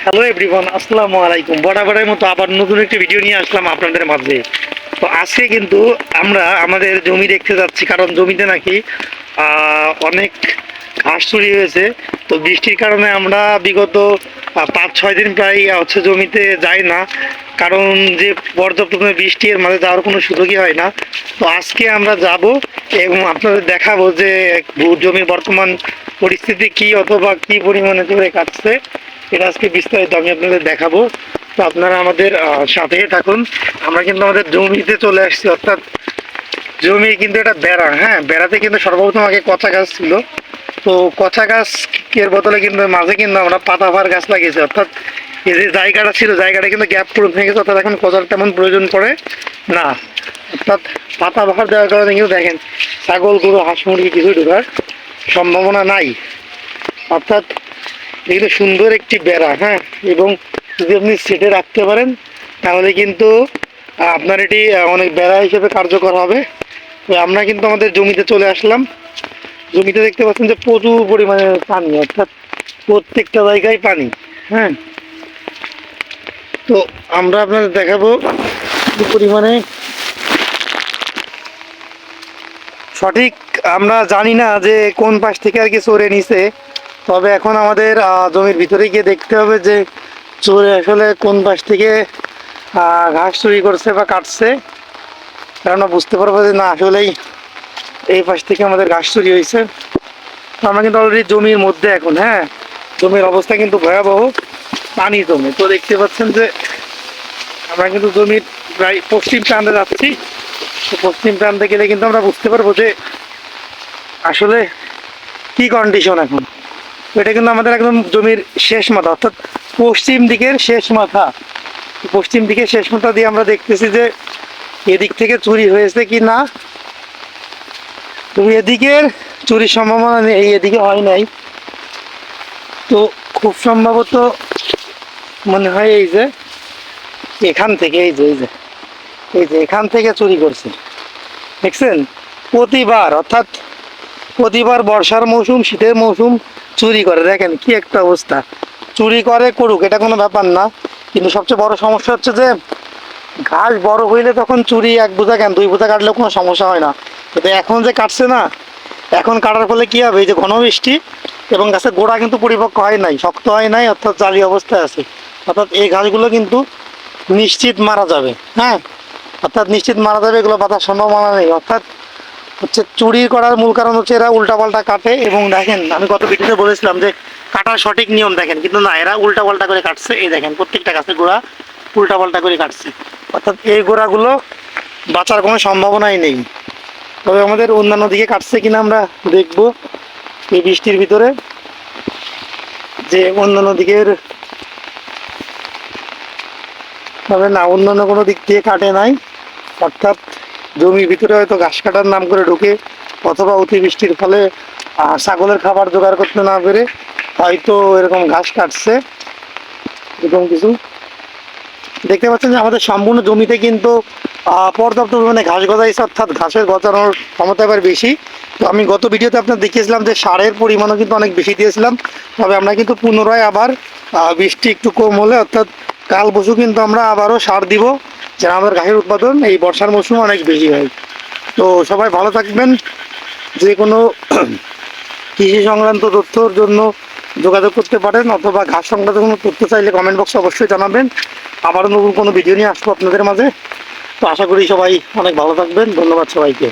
Hello everyone, আসসালামু আলাইকুম। বরাবরের মতো আবার নতুন একটি ভিডিও নিয়ে আসলাম আপনাদের মাঝে। তো আজকে কিন্তু আমরা আমাদের জমি দেখতে যাচ্ছি, কারণ জমিতে নাকি অনেক ঘাস চুরি হয়েছে। তো বৃষ্টির কারণে আমরা বিগত 5-6 দিন প্রায় জমিতে যাই না, কারণ যে পর্যাপ্ত পরিমাণে বৃষ্টি, এর মাঝে যাওয়ার কোনো সুযোগই হয় না। তো আজকে আমরা যাব এবং আপনাদের দেখাবো যে জমির বর্তমান পরিস্থিতি কি, অথবা কি পরিমাণে জোরে কাটছে, এটা আজকে বিস্তারিত আমি আপনাদের দেখাবো। তো আপনারা আমাদের সাথে থাকুন। আমরা কিন্তু আমাদের জমিতে চলে আসছি, অর্থাৎ জমি কিন্তু এটা বেড়া, হ্যাঁ, বেড়াতে কিন্তু সর্বপ্রথম আগে কচা গাছ ছিল। তো কচা গাছ এর বদলে কিন্তু মাঝে কিন্তু আমরা পাতাবাহার গাছ লাগিয়েছি, অর্থাৎ এই যে জায়গাটা ছিল, জায়গাটা কিন্তু গ্যাপ পূরণ হয়ে গেছে, অর্থাৎ এখন কচার তেমন প্রয়োজন পড়ে না। অর্থাৎ পাতাবাহার দেওয়ার কারণে কিন্তু দেখেন ছাগল গরু হাঁস মুরগি কিছু ঢোকার সম্ভাবনা নাই। অর্থাৎ এগুলো সুন্দর একটি বেড়া, হ্যাঁ, এবং যদি আপনি সেটে রাখতে পারেন তাহলে কিন্তু আপনার এটি অনেক বেড়া হিসেবে কার্যকর হবে। তো আমরা কিন্তু আমাদের জমিতে চলে আসলাম। জমিতে দেখতে পাচ্ছেন যে প্রচুর পরিমাণে পানি, অর্থাৎ প্রত্যেকটা জায়গায় পানি, হ্যাঁ। তো আমরা আপনাদের দেখাবো কি পরিমাণে সঠিক আমরা জানি না যে কোন পাশ থেকে আর কি চোরে নিছে। তবে এখন আমাদের জমির ভিতরে গিয়ে দেখতে হবে যে চোরে আসলে কোন পাশ থেকে ঘাস চুরি করছে বা কাটছে, আমরা বুঝতে পারবো যে না আসলেই এই পাশ থেকে আমাদের ঘাস চুরি হয়েছে। তো আমরা কিন্তু অলরেডি জমির মধ্যে এখন, হ্যাঁ, জমির অবস্থা কিন্তু ভয়াবহ, পানি জমে। তো দেখতে পাচ্ছেন যে আমরা কিন্তু জমির প্রায় পশ্চিম প্রান্তে যাচ্ছি। তো পশ্চিম প্রান্তে গেলে কিন্তু আমরা বুঝতে পারবো যে আসলে কি কন্ডিশন এখন। এটা কিন্তু আমাদের একদম জমির শেষ মাথা, অর্থাৎ পশ্চিম দিকের শেষ মাথা। পশ্চিম দিকের শেষ মাথা দিয়ে আমরা দেখতেছি যে এদিক থেকে চুরি হয়েছে কি না। তবে এদিকের চুরির সম্ভাবনা নেই, এদিকে হয় নাই। তো খুব সম্ভবত মনে হয় এই যে এখান থেকে, এই যে এখান থেকে চুরি করছে। দেখছেন প্রতিবার, অর্থাৎ প্রতিবার বর্ষার মৌসুম শীতের মৌসুম চুরি করে। দেখেন কি একটা অবস্থা। চুরি করে করুক, এটা কোনো ব্যাপার না, কিন্তু সবচেয়ে বড় সমস্যা হচ্ছে যে ঘাস বড় হইলে তখন চুরি 1 বোঝা কেন 2 বোঝা কাটলেও কোনো সমস্যা হয় না। কিন্তু এখন যে কাটছে না, এখন কাটার ফলে কি হবে, এই যে ঘন বৃষ্টি এবং গাছের গোড়া কিন্তু পরিপক্ক হয় নাই, শক্ত হয় নাই, অর্থাৎ জালি অবস্থায় আছে। অর্থাৎ এই ঘাসগুলো কিন্তু নিশ্চিত মারা যাবে, হ্যাঁ, অর্থাৎ নিশ্চিত মারা যাবে, এগুলো বাঁচার সম্ভাবনা নেই। অর্থাৎ হচ্ছে চুরি করার মূল কারণ হচ্ছে এরা উল্টাপাল্টা কাটে। এবং দেখেন আমি গত ভিডিওতে বলেছিলাম যে কাটার সঠিক নিয়ম দেখেন, কিন্তু না, এরা উল্টাপাল্টা করে কাটছে। এই দেখেন প্রত্যেকটা গাছের গোড়া উল্টাপাল্টা করে কাটছে, অর্থাৎ এই গোড়াগুলো বাঁচার কোনো সম্ভাবনাই নেই। তবে আমাদের অন্যান্য দিকে কাটছে কিনা আমরা দেখব এই বৃষ্টির ভিতরে, যে অন্যান্য দিকের, তবে না, অন্যান্য কোনো দিক দিয়ে কাটে নাই। অর্থাৎ জমির ভিতরে হয়তো ঘাস কাটার নাম করে ঢুকে, অথবা অতিবৃষ্টির ফলে ছাগলের খাবার জোগাড় করতে না পেরে হয়তো এরকম ঘাস কাটছে, এরকম কিছু। দেখতে পাচ্ছেন যে আমাদের সম্পূর্ণ জমিতে কিন্তু পর্যাপ্ত পরিমাণে ঘাস গজাইছে, অর্থাৎ ঘাসের গজানোর ক্ষমতা এবার বেশি। তো আমি গত ভিডিওতে আপনার দেখিয়েছিলাম যে সারের পরিমাণও কিন্তু অনেক বেশি দিয়েছিলাম। তবে আমরা কিন্তু পুনরায় আবার বৃষ্টি একটু কম হলে, অর্থাৎ কাল পরশু কিন্তু আমরা আবারও সার দিব, যেন আমাদের ঘাসের উৎপাদন এই বর্ষার মৌসুমে অনেক বেশি হয়। তো সবাই ভালো থাকবেন। যে কোনো কৃষি সংক্রান্ত তথ্যর জন্য যোগাযোগ করতে পারেন, অথবা ঘাস সংক্রান্ত কোনো তথ্য চাইলে কমেন্ট বক্সে অবশ্যই জানাবেন। আবারও নতুন কোনো ভিডিও নিয়ে আসবো আপনাদের মাঝে। তো আশা করি সবাই অনেক ভালো থাকবেন। ধন্যবাদ সবাইকে।